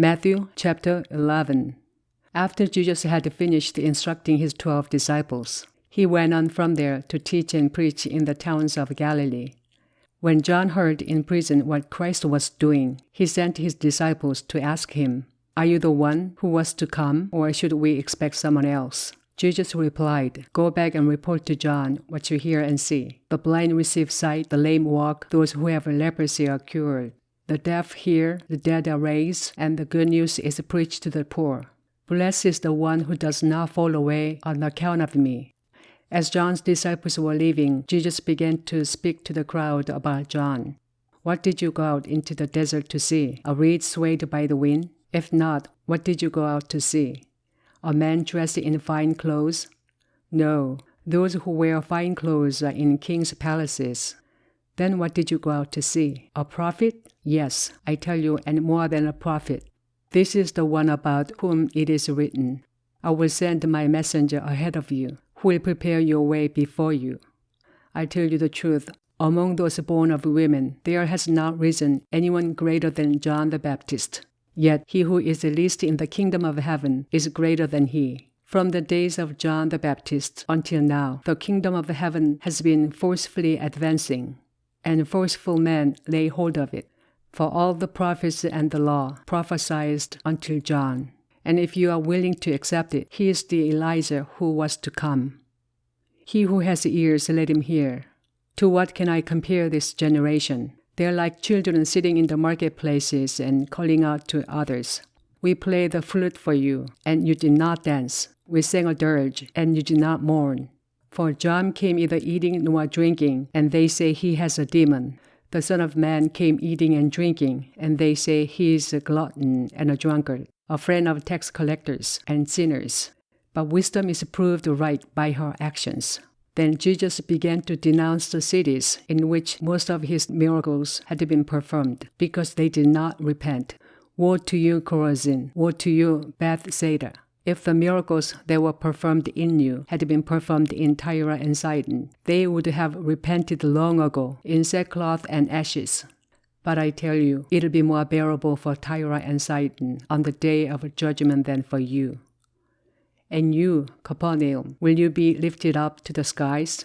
Matthew chapter 11. After Jesus had finished instructing his 12 disciples, he went on from there to teach and preach in the towns of Galilee. When John heard in prison what Christ was doing, he sent his disciples to ask him, "Are you the one who was to come, or should we expect someone else?" Jesus replied, "Go back and report to John what you hear and see. The blind receive sight, the lame walk, those who have leprosy are cured. The deaf hear, the dead are raised, and the good news is preached to the poor. Blessed is the one who does not fall away on account of me." As John's disciples were leaving, Jesus began to speak to the crowd about John. "What did you go out into the desert to see? A reed swayed by the wind? If not, what did you go out to see? A man dressed in fine clothes? No, those who wear fine clothes are in kings' palaces. Then what did you go out to see? A prophet? Yes, I tell you, and more than a prophet. This is the one about whom it is written, 'I will send my messenger ahead of you, who will prepare your way before you.' I tell you the truth, among those born of women, there has not risen anyone greater than John the Baptist. Yet he who is the least in the kingdom of heaven is greater than he. From the days of John the Baptist until now, the kingdom of heaven has been forcefully advancing, and forceful men lay hold of it. For all the prophets and the law prophesied until John. And if you are willing to accept it, he is the Elijah who was to come. He who has ears, let him hear. To what can I compare this generation? They are like children sitting in the marketplaces and calling out to others. We played the flute for you, and you did not dance. We sang a dirge, and you did not mourn. For John came neither eating nor drinking, and they say he has a demon. The Son of Man came eating and drinking, and they say he is a glutton and a drunkard, a friend of tax collectors and sinners. But wisdom is proved right by her actions." Then Jesus began to denounce the cities in which most of his miracles had been performed, because they did not repent. "Woe to you, Chorazin! Woe to you, Bethsaida! If the miracles that were performed in you had been performed in Tyre and Sidon, they would have repented long ago in sackcloth and ashes. But I tell you, it will be more bearable for Tyre and Sidon on the day of judgment than for you. And you, Capernaum, will you be lifted up to the skies?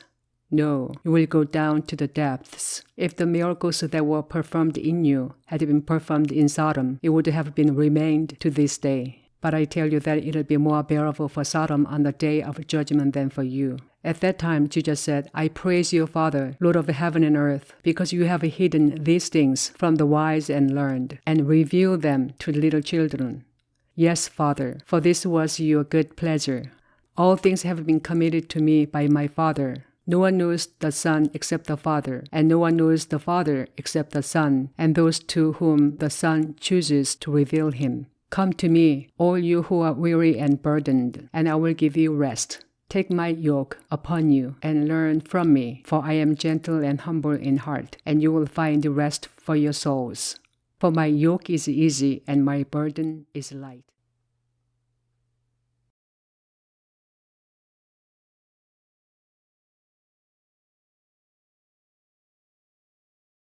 No, you will go down to the depths. If the miracles that were performed in you had been performed in Sodom, it would have been remained to this day. But I tell you that it will be more bearable for Sodom on the day of judgment than for you." At that time, Jesus said, "I praise you, Father, Lord of heaven and earth, because you have hidden these things from the wise and learned, and revealed them to little children. Yes, Father, for this was your good pleasure. All things have been committed to me by my Father. No one knows the Son except the Father, and no one knows the Father except the Son, and those to whom the Son chooses to reveal him. Come to me, all you who are weary and burdened, and I will give you rest. Take my yoke upon you and learn from me, for I am gentle and humble in heart, and you will find rest for your souls. For my yoke is easy and my burden is light."